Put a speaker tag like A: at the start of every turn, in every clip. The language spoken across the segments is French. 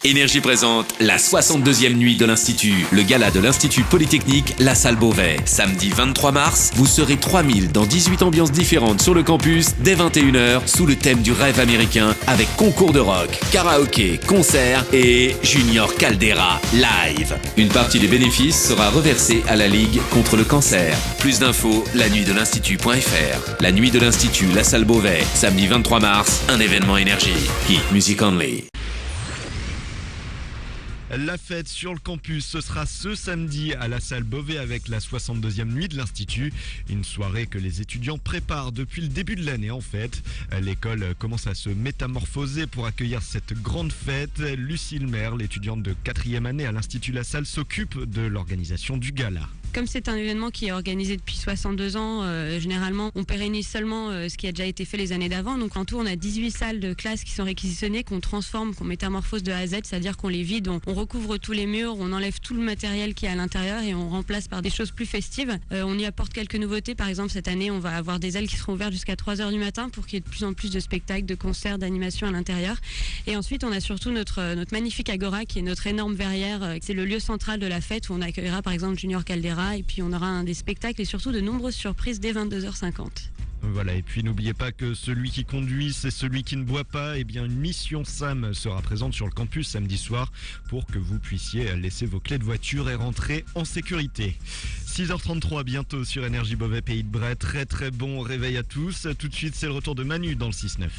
A: Énergie présente la 62e nuit de l'Institut, le gala de l'Institut Polytechnique La Salle Beauvais. Samedi 23 mars, vous serez 3000 dans 18 ambiances différentes sur le campus dès 21h sous le thème du rêve américain avec concours de rock, karaoké, concert et Junior Caldera live. Une partie des bénéfices sera reversée à la Ligue contre le cancer. Plus d'infos, lanuitdelinstitut.fr. La nuit de l'Institut La Salle Beauvais, samedi 23 mars, un événement énergie. Hit Music Only.
B: La fête sur le campus, ce sera ce samedi à la salle Beauvais avec la 62e nuit de l'Institut. Une soirée que les étudiants préparent depuis le début de l'année en fait. L'école commence à se métamorphoser pour accueillir cette grande fête. Lucille Merle, l'étudiante de 4e année à l'Institut La Salle, s'occupe de l'organisation du gala.
C: Comme c'est un événement qui est organisé depuis 62 ans, généralement on pérennise seulement ce qui a déjà été fait les années d'avant. Donc en tout on a 18 salles de classe qui sont réquisitionnées, qu'on transforme, qu'on métamorphose de A à Z, c'est-à-dire qu'on les vide, on recouvre tous les murs, on enlève tout le matériel qui est à l'intérieur et on remplace par des choses plus festives. On y apporte quelques nouveautés, par exemple cette année on va avoir des ailes qui seront ouvertes jusqu'à 3h du matin pour qu'il y ait de plus en plus de spectacles, de concerts, d'animations à l'intérieur. Et ensuite on a surtout notre magnifique Agora qui est notre énorme verrière, c'est le lieu central de la fête où on accueillera par exemple Junior Caldera. Et puis on aura des spectacles et surtout de nombreuses surprises dès 22h50.
B: Voilà, et puis n'oubliez pas que celui qui conduit, c'est celui qui ne boit pas. Eh bien, une mission SAM sera présente sur le campus samedi soir pour que vous puissiez laisser vos clés de voiture et rentrer en sécurité. 6h33 bientôt sur Énergie Beauvais Pays de Bray. Très très bon réveil à tous. Tout de suite, c'est le retour de Manu dans le 6-9.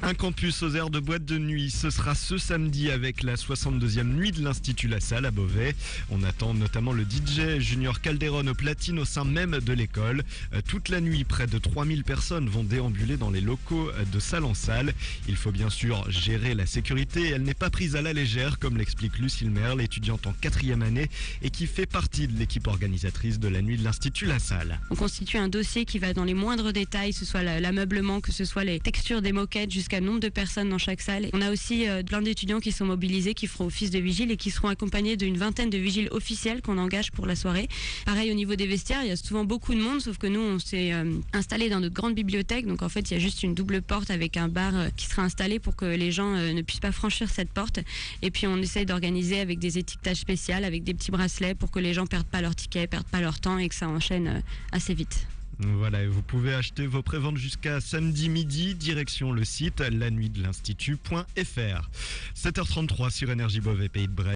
B: Un campus aux airs de boîte de nuit, ce sera ce samedi avec la 62e nuit de l'Institut La Salle à Beauvais. On attend notamment le DJ Junior Calderon au platine au sein même de l'école. Toute la nuit, près de 3000 personnes vont déambuler dans les locaux de salle en salle. Il faut bien sûr gérer la sécurité. Elle n'est pas prise à la légère, comme l'explique Lucille Merle, étudiante en 4e année et qui fait partie de l'équipe organisatrice de la nuit de l'Institut La Salle.
C: On constitue un dossier qui va dans les moindres détails, que ce soit l'ameublement, que ce soit les textures des moquettes, jusqu'à nombre de personnes dans chaque salle. On a aussi plein d'étudiants qui sont mobilisés, qui feront office de vigile et qui seront accompagnés d'une vingtaine de vigiles officiels qu'on engage pour la soirée. Pareil au niveau des vestiaires, il y a souvent beaucoup de monde, sauf que nous on s'est installé dans notre grande bibliothèque, donc en fait il y a juste une double porte avec un bar qui sera installé pour que les gens ne puissent pas franchir cette porte. Et puis on essaye d'organiser avec des étiquetages spéciaux, avec des petits bracelets pour que les gens perdent pas leur ticket, perdent pas leur temps et que ça enchaîne assez vite.
B: Voilà, vous pouvez acheter vos préventes jusqu'à samedi midi, direction le site lanuitdelinstitut.fr. 7h33 sur Énergie Beauvais Pays de Bray.